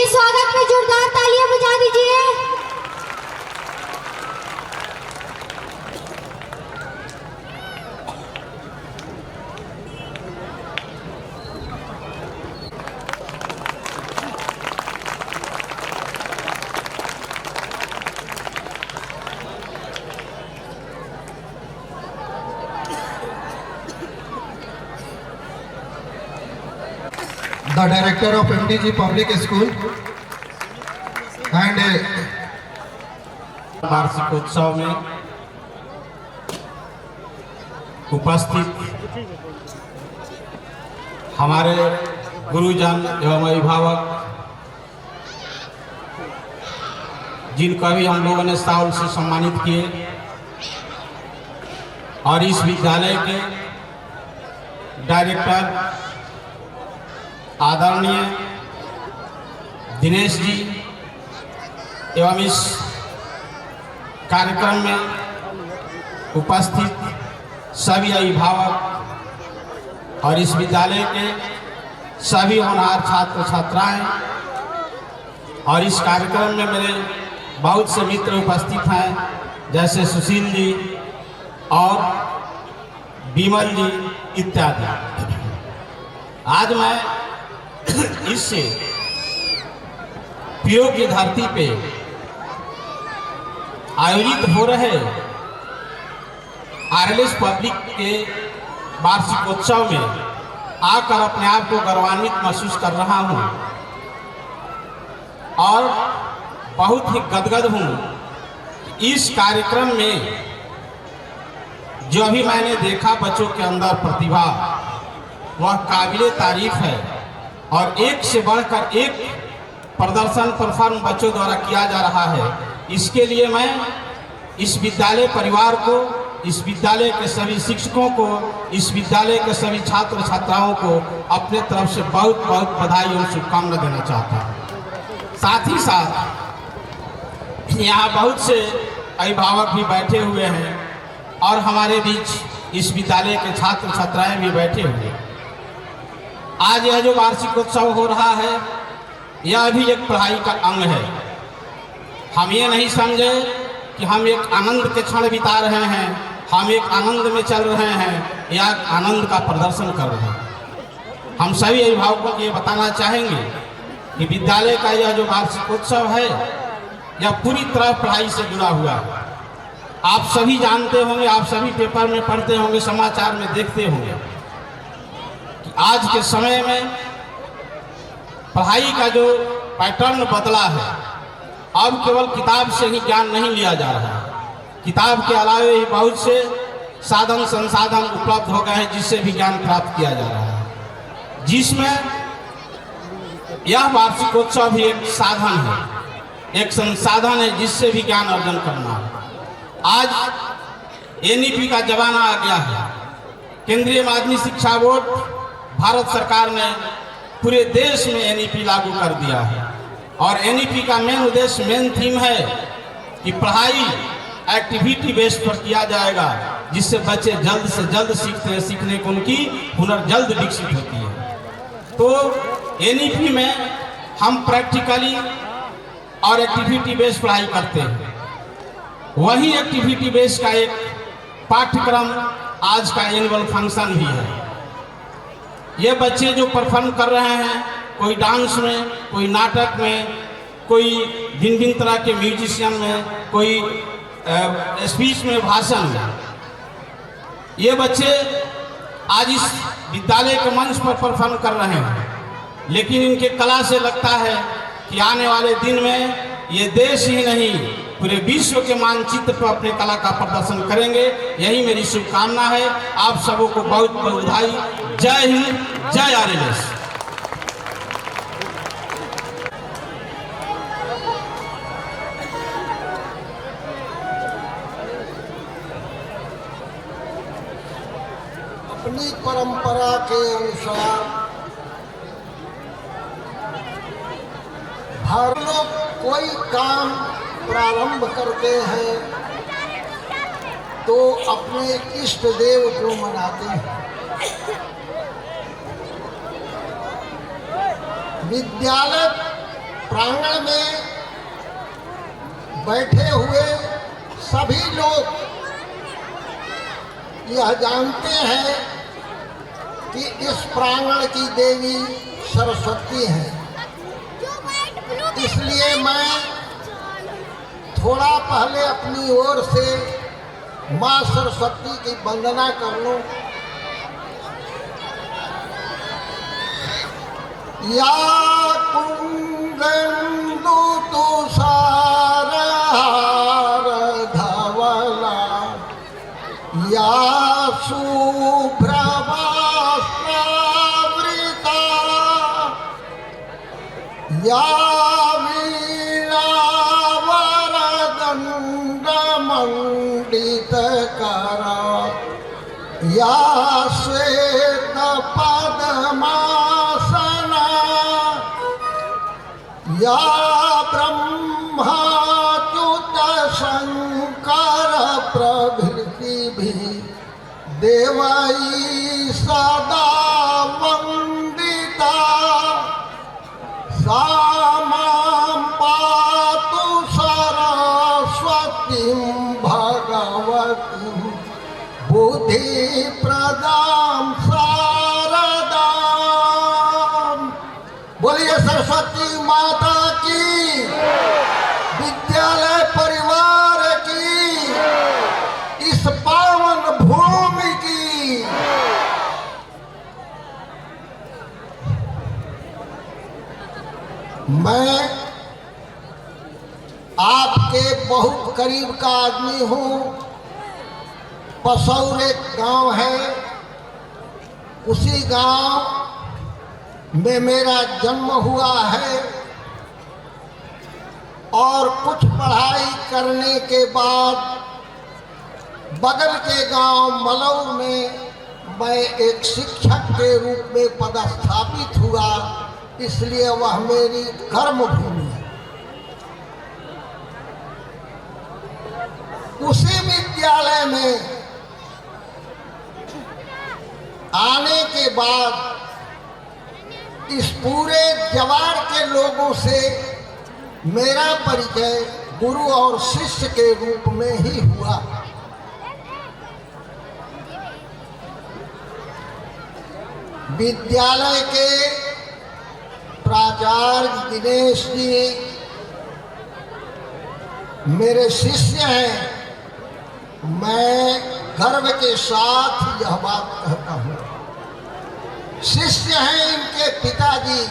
इनके स्वागत में जोरदार तालियां बजा दीजिए। The director of MDG Public School and वार्षिकोत्सव में उपस्थित हमारे गुरुजन एवं अभिभावक, जिनका भी हम लोगों ने साउल से सम्मानित किए, और इस विद्यालय के डायरेक्टर आदरणीय दिनेश जी एवं इस कार्यक्रम में उपस्थित सभी अभिभावक और इस विद्यालय के सभी होनहार छात्र छात्राएं, और इस कार्यक्रम में मेरे बहुत से मित्र उपस्थित हैं, जैसे सुशील जी और विमल जी इत्यादि। आज मैं इससे पीओ की धरती पे आयोजित हो रहे आरएलएस पब्लिक के वार्षिकोत्सव में आकर अपने आप को गौरवान्वित महसूस कर रहा हूं और बहुत ही गदगद हूं। इस कार्यक्रम में जो भी मैंने देखा बच्चों के अंदर प्रतिभा, वह काबिले तारीफ है, और एक से बढ़कर एक प्रदर्शन परफॉर्म बच्चों द्वारा किया जा रहा है। इसके लिए मैं इस विद्यालय परिवार को, इस विद्यालय के सभी शिक्षकों को, इस विद्यालय के सभी छात्र छात्राओं को अपने तरफ से बहुत बहुत बधाई और शुभकामना देना चाहता हूँ। साथ ही साथ यहाँ बहुत से अभिभावक भी बैठे हुए हैं और हमारे बीच इस विद्यालय के छात्र छात्राएं भी बैठे हुए हैं। आज यह जो वार्षिकोत्सव हो रहा है, यह भी एक पढ़ाई का अंग है। हम ये नहीं समझे कि हम एक आनंद के क्षण बिता रहे हैं, हम एक आनंद में चल रहे हैं या आनंद का प्रदर्शन कर रहे हैं। हम सभी अभिभावकों को ये बताना चाहेंगे कि विद्यालय का यह जो वार्षिकोत्सव है, यह पूरी तरह पढ़ाई से जुड़ा हुआ है। आप सभी जानते होंगे, आप सभी पेपर में पढ़ते होंगे, समाचार में देखते होंगे, आज के समय में पढ़ाई का जो पैटर्न बदला है। अब केवल किताब से ही ज्ञान नहीं लिया जा रहा है, किताब के अलावे ही बहुत से साधन संसाधन उपलब्ध हो गए हैं जिससे भी ज्ञान प्राप्त किया जा रहा है, जिसमें यह वार्षिकोत्सव भी एक साधन है, एक संसाधन है जिससे भी ज्ञान अर्जन करना है। आज एनईपी का जमाना आ गया है। केंद्रीय माध्यमिक शिक्षा बोर्ड भारत सरकार ने पूरे देश में एनईपी लागू कर दिया है, और एनईपी का मेन उद्देश्य, मेन थीम है कि पढ़ाई एक्टिविटी बेस्ड पर किया जाएगा, जिससे बच्चे जल्द से जल्द सीखने को उनकी हुनर जल्द विकसित होती है। तो एनईपी में हम प्रैक्टिकली और एक्टिविटी बेस्ड पढ़ाई करते हैं। वही एक्टिविटी बेस्ड का एक पाठ्यक्रम आज का एनुअल फंक्शन भी है। ये बच्चे जो परफॉर्म कर रहे हैं, कोई डांस में, कोई नाटक में, कोई भिन्न भिन्न तरह के म्यूजिशियन में, कोई स्पीच में, भाषण में, ये बच्चे आज इस विद्यालय के मंच पर परफॉर्म कर रहे हैं। लेकिन इनके कला से लगता है कि आने वाले दिन में ये देश ही नहीं, पूरे विश्व के मानचित्र पर अपने कला का प्रदर्शन करेंगे। यही मेरी शुभकामना है। आप सबों को बहुत बहुत बधाई। जय हिंद, जय आरएलएस। अपनी परंपरा के अनुसार हर लोग कोई काम प्रारंभ करते हैं तो अपने इष्ट देव को मनाते हैं। विद्यालय प्रांगण में बैठे हुए सभी लोग यह जानते हैं कि इस प्रांगण की देवी सरस्वती है। इसलिए मैं थोड़ा पहले अपनी ओर से माँ सरस्वती की वंदना कर लूं। या कुंदंदु तुषार हार धवला या शुभ्र वस्त्रावृता या वीणावरदंड मंडितकरा या श्वेत पद्मासना या ब्रह्माच्युत शंकर प्रभृति भी देवई सदा वंदिता सा मां पातु सरस्वतीं भगवतीं बुद्धि प्रदां शारदां। बोलिए सरस्वती माता की, विद्यालय परिवार की, इस पावन भूमि की। मैं आपके बहुत करीब का आदमी हूँ। पसौर एक गांव है, उसी गांव में मेरा जन्म हुआ है और कुछ पढ़ाई करने के बाद बगल के गांव मलौर में मैं एक शिक्षक के रूप में पदस्थापित हुआ, इसलिए वह मेरी कर्मभूमि है। उसी विद्यालय में आने के बाद इस पूरे जवार के लोगों से मेरा परिचय गुरु और शिष्य के रूप में ही हुआ। विद्यालय के प्राचार्य दिनेश जी मेरे शिष्य हैं। मैं गर्व के साथ यह बात कहता हूँ। शिष्य हैं इनके पिताजी,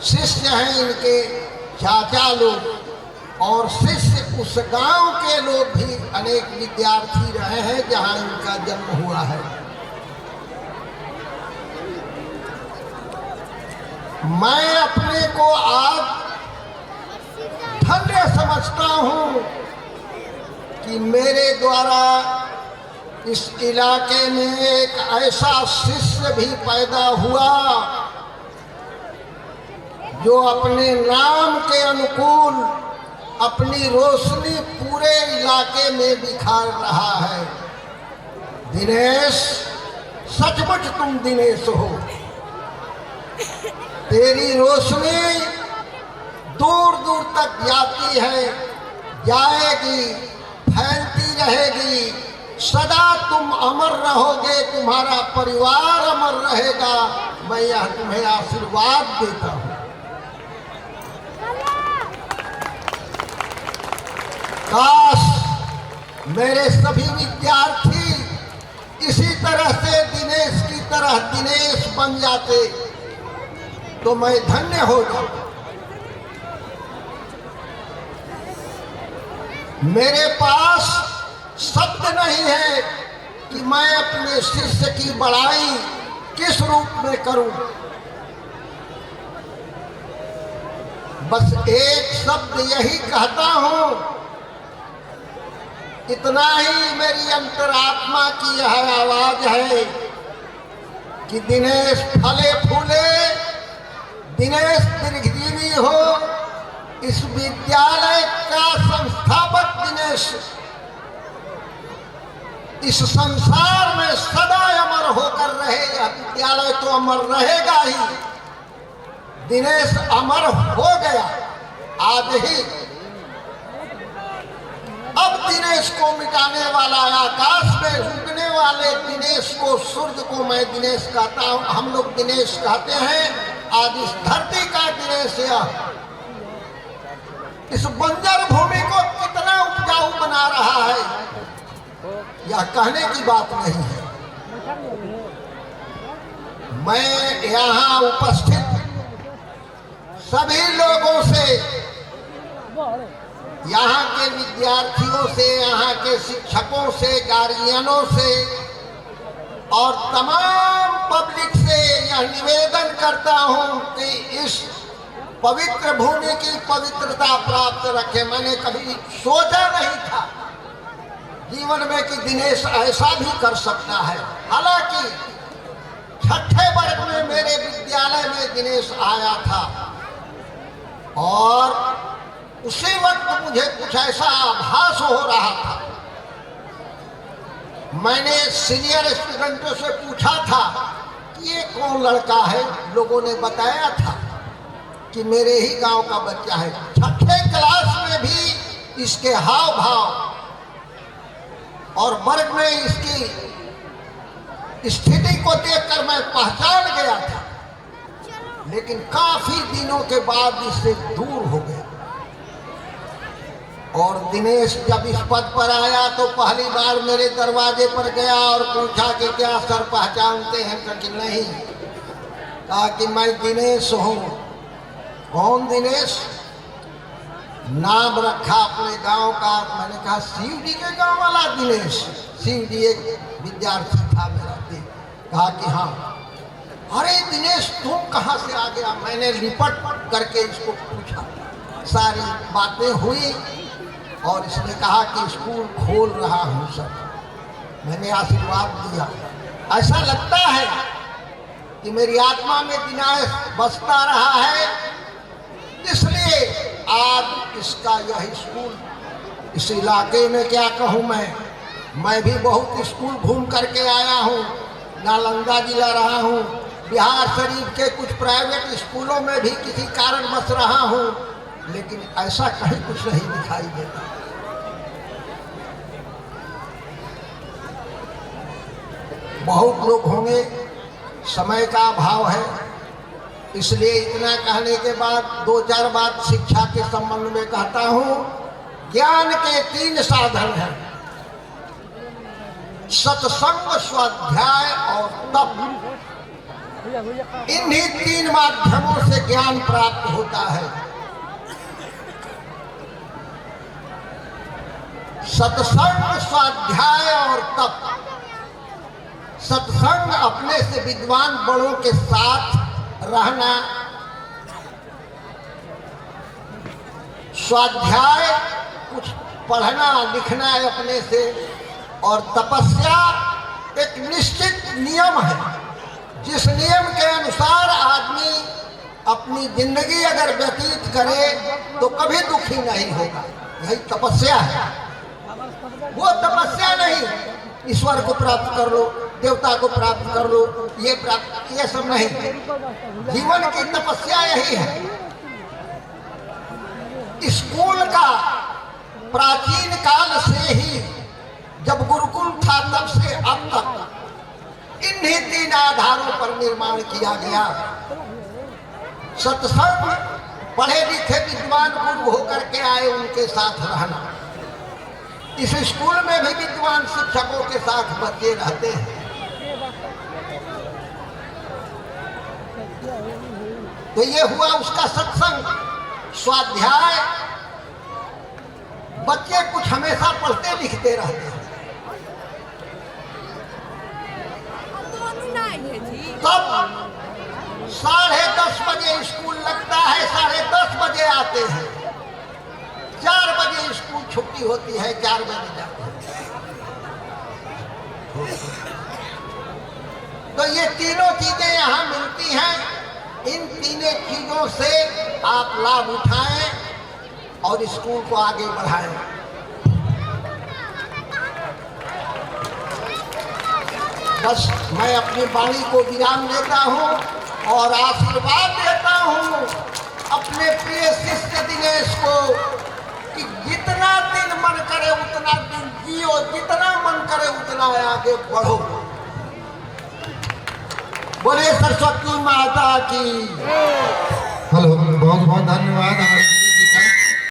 शिष्य हैं इनके चाचा लोग, और शिष्य उस गांव के लोग भी अनेक विद्यार्थी रहे हैं जहां इनका जन्म हुआ है। मैं अपने को आज धन्य समझता हूं कि मेरे द्वारा इस इलाके में एक ऐसा शिष्य भी पैदा हुआ जो अपने नाम के अनुकूल अपनी रोशनी पूरे इलाके में बिखार रहा है। दिनेश, सचमुच तुम दिनेश हो। तेरी रोशनी दूर दूर तक जाती है, जाएगी, फैलती रहेगी। सदा तुम अमर रहोगे, तुम्हारा परिवार अमर रहेगा। मैं यह तुम्हें आशीर्वाद देता हूँ। काश मेरे सभी विद्यार्थी इसी तरह से दिनेश की तरह दिनेश बन जाते तो मैं धन्य हो जाता। मेरे पास शब्द नहीं है कि मैं अपने शिष्य की बड़ाई किस रूप में करूं। बस एक शब्द यही कहता हूं, इतना ही मेरी अंतरात्मा की यह आवाज है कि दिनेश फले फूले, दिनेश दीर्घजीवी हो। इस विद्यालय का संस्थापक दिनेश इस संसार में सदा अमर होकर रहेगा। विद्यालय तो अमर रहेगा ही। दिनेश अमर हो गया। ही अब दिनेश को मिटाने वाला, आकाश में उगने वाले दिनेश को, सूर्य को मैं दिनेश कहता हूं, हम लोग दिनेश कहते हैं। आज इस धरती का दिनेश इस बंजर भूमि को कितना उपजाऊ बना रहा है, यह कहने की बात नहीं है। मैं यहाँ उपस्थित सभी लोगों से, यहाँ के विद्यार्थियों से, यहाँ के शिक्षकों से, गार्जियनों से और तमाम पब्लिक से यह निवेदन करता हूँ कि इस पवित्र भूमि की पवित्रता प्राप्त रखे। मैंने कभी सोचा नहीं था जीवन में कि दिनेश ऐसा भी कर सकता है। हालांकि छठे वर्ग में मेरे विद्यालय में दिनेश आया था और उसी वक्त मुझे कुछ ऐसा आभास हो रहा था। मैंने सीनियर स्टूडेंटों से पूछा था कि ये कौन लड़का है। लोगों ने बताया था कि मेरे ही गांव का बच्चा है। छठे क्लास में भी इसके हाव भाव और वर्ग में इसकी स्थिति को देखकर मैं पहचान गया था, लेकिन काफी दिनों के बाद इससे दूर हो गया। और दिनेश जब इस पद पर आया तो पहली बार मेरे दरवाजे पर गया और पूछा कि क्या सर पहचानते हैं? कि नहीं। कहा कि मैं दिनेश हूँ। कौन दिनेश? नाम रखा अपने गांव का। मैंने कहा शिवजी के गांव वाला दिनेश। शिवजी एक विद्यार्थी था मेरा। कहा कि हाँ। अरे दिनेश तुम कहाँ से आ गया? मैंने लिपट करके इसको पूछा, सारी बातें हुई और इसने कहा कि स्कूल खोल रहा हूँ सर। मैंने आशीर्वाद दिया। ऐसा लगता है कि मेरी आत्मा में दिनेश बसता रहा है, इसलिए आज इसका यह स्कूल, इस इलाके में क्या कहूँ मैं भी बहुत स्कूल घूम करके आया हूँ। नालंदा जिला रहा हूँ, बिहार शरीफ के कुछ प्राइवेट स्कूलों में भी किसी कारणवश रहा हूँ, लेकिन ऐसा कहीं कुछ नहीं दिखाई देता। बहुत लोग होंगे, समय का अभाव है, इसलिए इतना कहने के बाद दो चार बात शिक्षा के संबंध में कहता हूँ। ज्ञान के 3 साधन हैं, सत्संग, स्वाध्याय और तप। इन्हीं 3 माध्यमों से ज्ञान प्राप्त होता है। सत्संग, स्वाध्याय और तप। सत्संग अपने से विद्वान बड़ों के साथ रहना, स्वाध्याय कुछ पढ़ना लिखना है अपने से, और तपस्या एक निश्चित नियम है, जिस नियम के अनुसार आदमी अपनी जिंदगी अगर व्यतीत करे तो कभी दुखी नहीं होगा। यही तपस्या है। वो तपस्या नहीं ईश्वर को प्राप्त कर लो, देवता को प्राप्त कर लो, ये सब नहीं। जीवन की तपस्या यही है। स्कूल का प्राचीन काल से ही, जब गुरुकुल था तब से अब तक इन्हीं 3 आधारों पर निर्माण किया गया। सत्संग, पढ़े लिखे विद्वान गुरु होकर के आए, उनके साथ रहना। इस स्कूल में भी विद्वान शिक्षकों के साथ बच्चे रहते हैं। तो ये हुआ उसका सत्संग। स्वाध्याय, बच्चे कुछ हमेशा पढ़ते लिखते रहते हैं। तब 10:30 बजे स्कूल लगता है, 10:30 बजे आते हैं, 4 बजे स्कूल छुट्टी होती है, 4 बजे जाते हैं। तो ये तीनों चीजें यहाँ मिलती हैं। इन तीनों चीजों से आप लाभ उठाएं और स्कूल को आगे बढ़ाएं। बस मैं अपनी वाणी को विराम देता हूँ और आशीर्वाद देता हूँ अपने प्रिय शिष्य दिनेश को जितना मन करे उतना आगे बढ़ो। बोले सरस्वती माता की। हेलो, बहुत बहुत धन्यवाद।